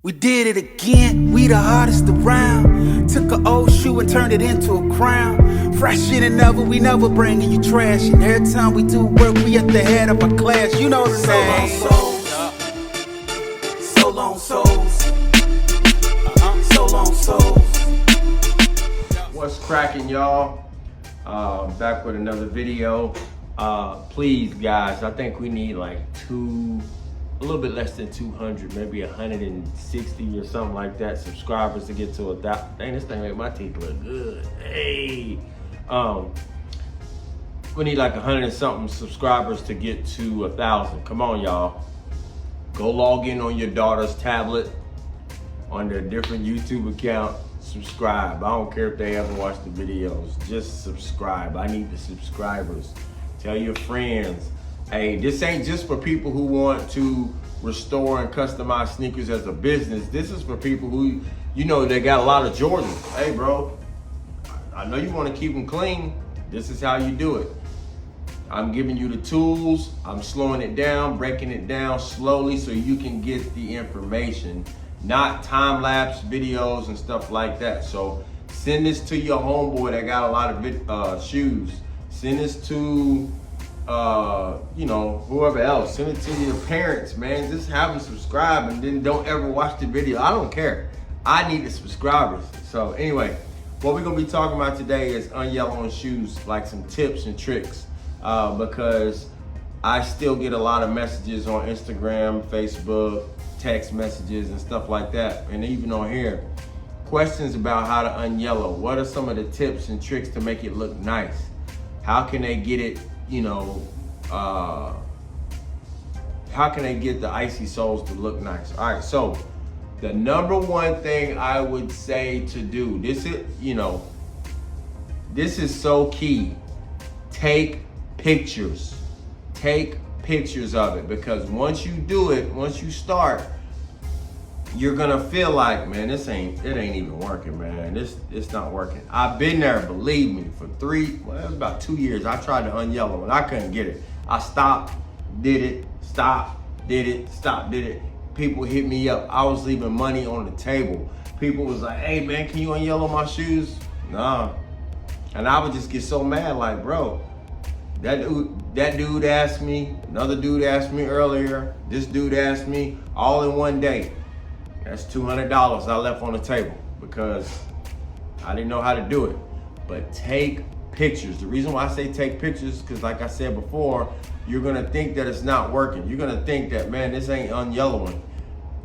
We did it again, we the hottest around. Took an old shoe and turned it into a crown. Fresher than ever, we never bringing you trash. And every time we do work, we at the head of our class. You know the name. So long souls. So long souls. What's cracking, y'all? Back with another video. Please, guys, I think we need like a little bit less than 200, maybe 160 or something like that subscribers to get to 1,000. Dang, this thing make my teeth look good. Hey, we need like 100 and something subscribers to get to 1,000. Come on, y'all. Go log in on your daughter's tablet on their different YouTube account. Subscribe. I don't care if they ever watch the videos. Just subscribe. I need the subscribers. Tell your friends. Hey, this ain't just for people who want to restore and customize sneakers as a business. This is for people who, you know, they got a lot of Jordans. Hey, bro, I know you want to keep them clean. This is how you do it. I'm giving you the tools. I'm slowing it down, breaking it down slowly so you can get the information, not time-lapse videos and stuff like that. So send this to your homeboy that got a lot of shoes. Send this to you know, whoever else. Send it to your parents, man. Just have them subscribe and then don't ever watch the video. I don't care. I need the subscribers. So anyway, what we're gonna be talking about today is unyellowing shoes, like some tips and tricks, because I still get a lot of messages on Instagram, Facebook, text messages and stuff like that, and even on here, questions about how to unyellow. What are some of the tips and tricks to make it look nice? How can they get it, you know, how can they get the icy soles to look nice? All right, so the number one thing I would say to do, this is, you know, this is so key. Take pictures. Take pictures of it, because once you do it, once you start, you're gonna feel like, man, it ain't even working, man. It's not working. I've been there, believe me, for it was about 2 years. I tried to unyellow and I couldn't get it. I stopped, did it, stopped, did it, stopped, did it. People hit me up. I was leaving money on the table. People was like, hey man, can you unyellow my shoes? Nah. And I would just get so mad, like, bro, that dude asked me, another dude asked me earlier, this dude asked me, all in one day. That's $200 I left on the table because I didn't know how to do it. But take pictures. The reason why I say take pictures is because, like I said before, you're gonna think that it's not working. You're gonna think that, man, this ain't unyellowing.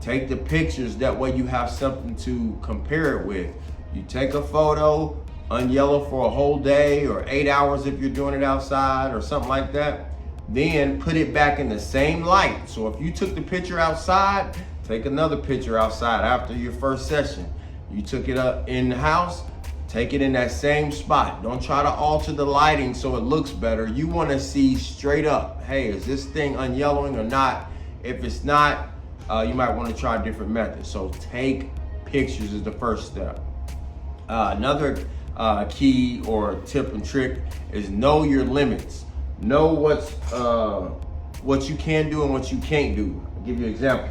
Take the pictures, that way you have something to compare it with. You take a photo, unyellow for a whole day or 8 hours if you're doing it outside or something like that. Then put it back in the same light. So if you took the picture outside, take another picture outside after your first session. You took it up in the house, take it in that same spot. Don't try to alter the lighting so it looks better. You want to see straight up, hey, is this thing unyellowing or not? If it's not, you might want to try a different method. So take pictures is the first step. Another key or tip and trick is know your limits. Know what you can do and what you can't do. I'll give you an example.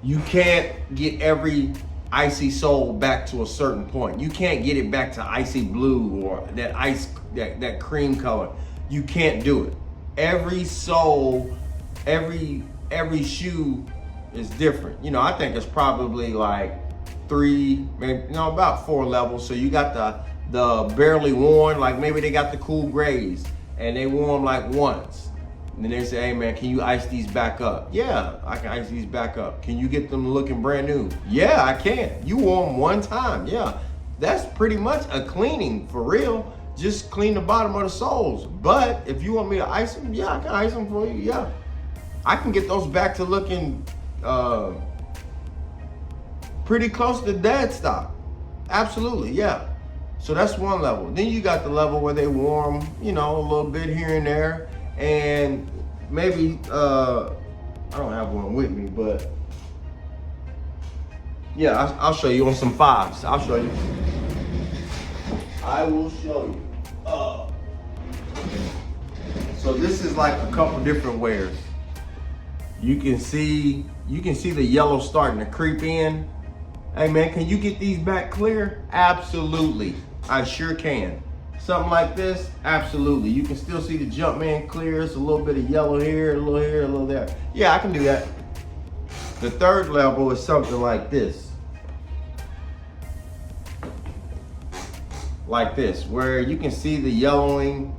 You can't get every icy sole back to a certain point. You can't get it back to icy blue or that cream color. You can't do it. Every sole, every shoe is different. You know, I think it's probably like about 4 levels. So you got the barely worn, like maybe they got the cool grays and they wore them like once. And then they say, hey man, can you ice these back up? Yeah, I can ice these back up. Can you get them looking brand new? Yeah, I can. You wore them one time, yeah. That's pretty much a cleaning for real. Just clean the bottom of the soles. But if you want me to ice them, yeah, I can ice them for you, yeah. I can get those back to looking pretty close to dead stock. Absolutely, yeah. So that's one level. Then you got the level where they warm, you know, a little bit here and there. And maybe, I don't have one with me, but yeah, I'll show you on some 5s. I'll show you. I will show you. So this is like a couple different wears. You can see you can see the yellow starting to creep in. Hey man, can you get these back clear? Absolutely, I sure can. Something like this, absolutely. You can still see the jump man clear. It's a little bit of yellow here, a little here, a little there. Yeah, I can do that. The third level is something like this. Like this, where you can see the yellowing.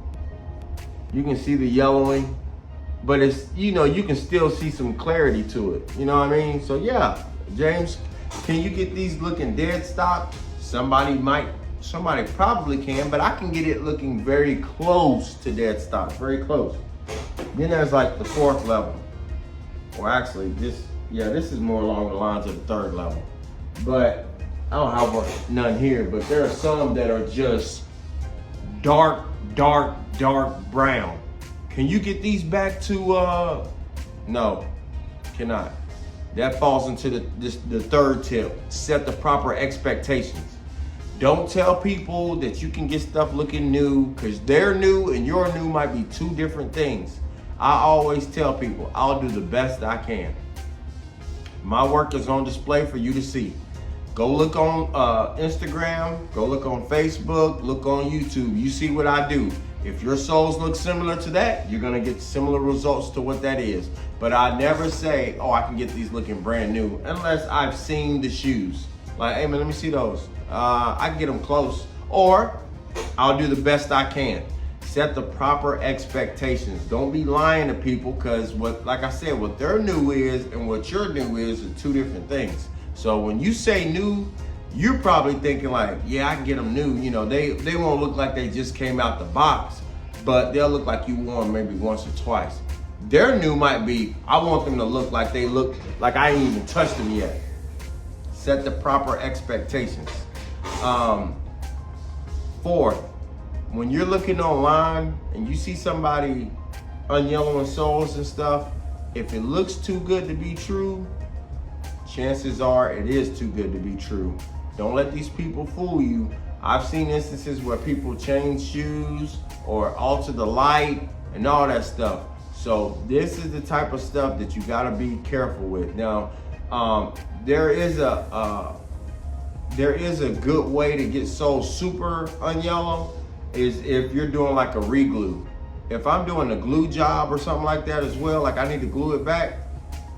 You can see the yellowing, but it's, you know, you can still see some clarity to it. You know what I mean? So yeah, James, can you get these looking dead stock? Somebody probably can, but I can get it looking very close to dead stock, very close. Then there's like the fourth level, or actually this is more along the lines of the third level. But I don't have none here, but there are some that are just dark brown. Can you get these back to, no, cannot. That falls into the third tip. Set the proper expectations. Don't tell people that you can get stuff looking new, because their new and your new might be two different things. I always tell people, I'll do the best I can. My work is on display for you to see. Go look on Instagram, go look on Facebook, look on YouTube. You see what I do. If your soles look similar to that, you're gonna get similar results to what that is. But I never say, oh, I can get these looking brand new, unless I've seen the shoes. Like, hey man, let me see those. I can get them close, or I'll do the best I can. Set the proper expectations. Don't be lying to people, because like I said, what their new is and what your new is are two different things. So when you say new, you're probably thinking like, yeah, I can get them new. You know, they won't look like they just came out the box, but they'll look like you wore them maybe once or twice. Their new might be, I want them to look like they look like I ain't even touched them yet. Set the proper expectations. Fourth, when you're looking online and you see somebody unyellowing soles and stuff, if it looks too good to be true, chances are it is too good to be true. Don't let these people fool you. I've seen instances where people change shoes or alter the light and all that stuff. So this is the type of stuff that you gotta be careful with. Now, there is a good way to get soles super unyellow, is if you're doing like a re-glue. If I'm doing a glue job or something like that as well, like I need to glue it back,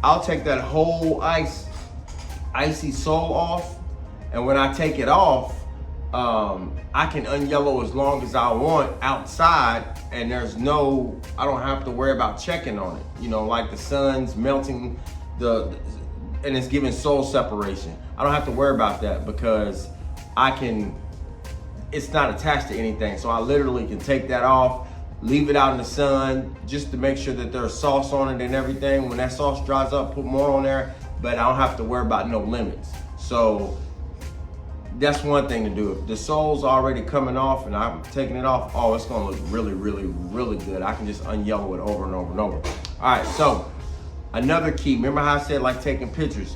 I'll take that whole icy sole off, and when I take it off, I can unyellow as long as I want outside, and I don't have to worry about checking on it. You know, like the sun's melting and it's giving sole separation. I don't have to worry about that, because it's not attached to anything. So I literally can take that off, leave it out in the sun just to make sure that there's sauce on it and everything. When that sauce dries up, put more on there, but I don't have to worry about no limits. So that's one thing to do. If the sole's already coming off and I'm taking it off, oh, it's gonna look really, really, really good. I can just unyellow it over and over and over. All right, so another key, remember how I said like taking pictures?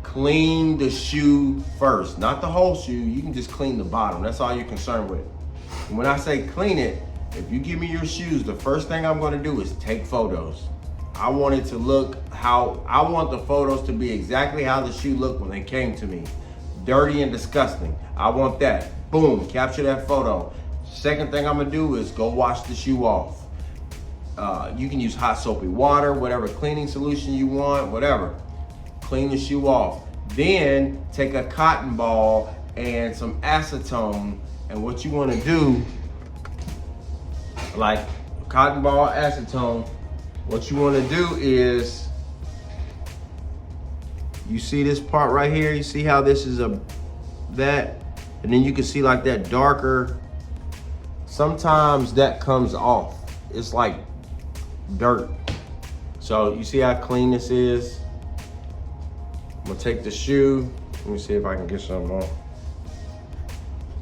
Clean the shoe first, not the whole shoe. You can just clean the bottom. That's all you're concerned with. And when I say clean it, if you give me your shoes, the first thing I'm gonna do is take photos. I want it to look I want the photos to be exactly how the shoe looked when they came to me. Dirty and disgusting. I want that. Boom, capture that photo. Second thing I'm gonna do is go wash the shoe off. You can use hot soapy water, whatever cleaning solution you want, whatever. Clean the shoe off. Then take a cotton ball and some acetone, and what you wanna do, like cotton ball, acetone, what you wanna do is, you see this part right here? You see how this is that? And then you can see like that darker, sometimes that comes off. It's like dirt. So you see how clean this is? I'm gonna take the shoe. Let me see if I can get something on.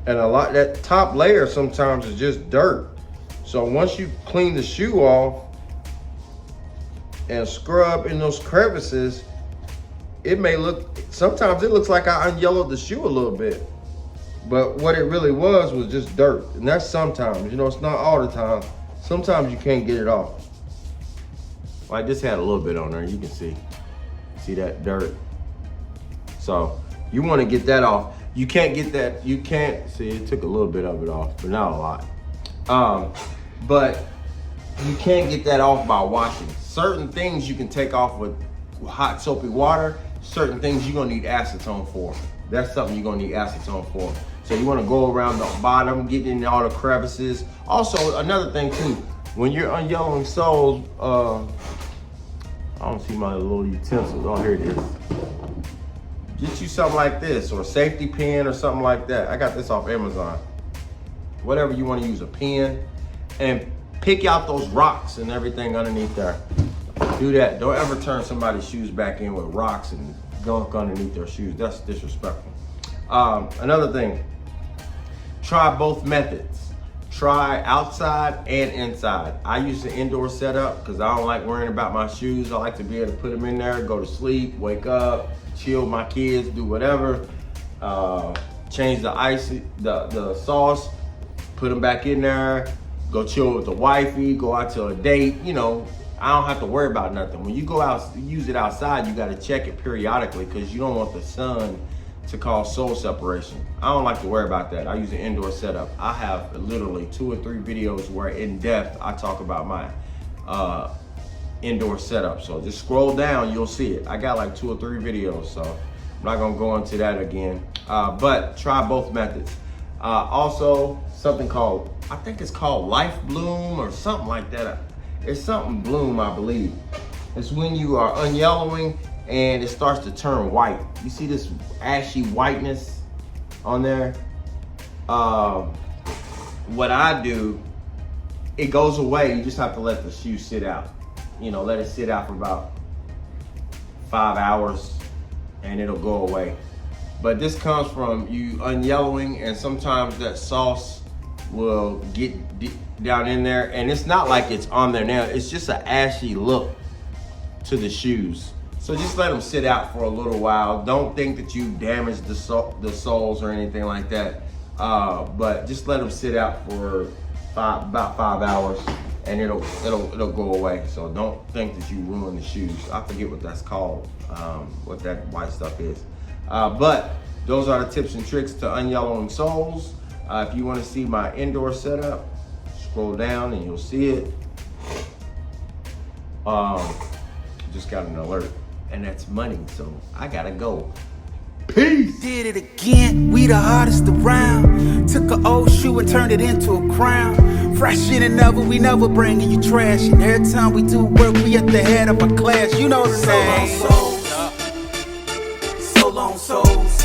And that top layer sometimes is just dirt. So once you clean the shoe off and scrub in those crevices, it may look, sometimes it looks like I unyellowed the shoe a little bit. But what it really was just dirt. And that's sometimes, you know, it's not all the time. Sometimes you can't get it off. Like this had a little bit on there, you can see. See that dirt? So you want to get that off. You can't get that, you can't, see it took a little bit of it off, but not a lot. But you can't get that off by washing. Certain things you can take off with hot soapy water, certain things you're gonna need acetone for. That's something you're gonna need acetone for. So you wanna go around the bottom, get in all the crevices. Also, another thing too, when you're unyellowing soles, I don't see my little utensils. Oh, here it is. Get you something like this, or a safety pin or something like that. I got this off Amazon. Whatever you wanna use, a pin, and pick out those rocks and everything underneath there. Do that. Don't ever turn somebody's shoes back in with rocks and gunk underneath their shoes. That's disrespectful. Another thing, try both methods. Try outside and inside. I use the indoor setup because I don't like worrying about my shoes. I like to be able to put them in there, go to sleep, wake up, chill with my kids, do whatever. Change the ice, the sauce, put them back in there, go chill with the wifey, go out to a date. You know, I don't have to worry about nothing. When you go out, use it outside, you gotta check it periodically because you don't want the sun to cause sole separation. I don't like to worry about that. I use an indoor setup. I have literally 2 or 3 videos where in depth I talk about my indoor setup. So just scroll down, you'll see it. I got like 2 or 3 videos, so I'm not gonna go into that again. But try both methods. Also, something called, I think it's called Life Bloom or something like that. It's something bloom, I believe. It's when you are unyellowing and it starts to turn white. You see this ashy whiteness on there? What I do, it goes away. You just have to let the shoe sit out. You know, let it sit out for about 5 hours and it'll go away. But this comes from you unyellowing, and sometimes that sauce will get down in there, and it's not like it's on there now. It's just an ashy look to the shoes. So just let them sit out for a little while. Don't think that you damaged the soles or anything like that. But just let them sit out for about 5 hours, and it'll go away. So don't think that you ruined the shoes. I forget what that's called, what that white stuff is. But those are the tips and tricks to unyellowing soles. If you want to see my indoor setup, scroll down and you'll see it. Just got an alert, and that's money, so I gotta go. Peace. Did it again, we the hardest around. Took an old shoe and turned it into a crown. Fresh in and never, we never bringing you trash. And every time we do work, we at the head of a class. You know the name. So long souls.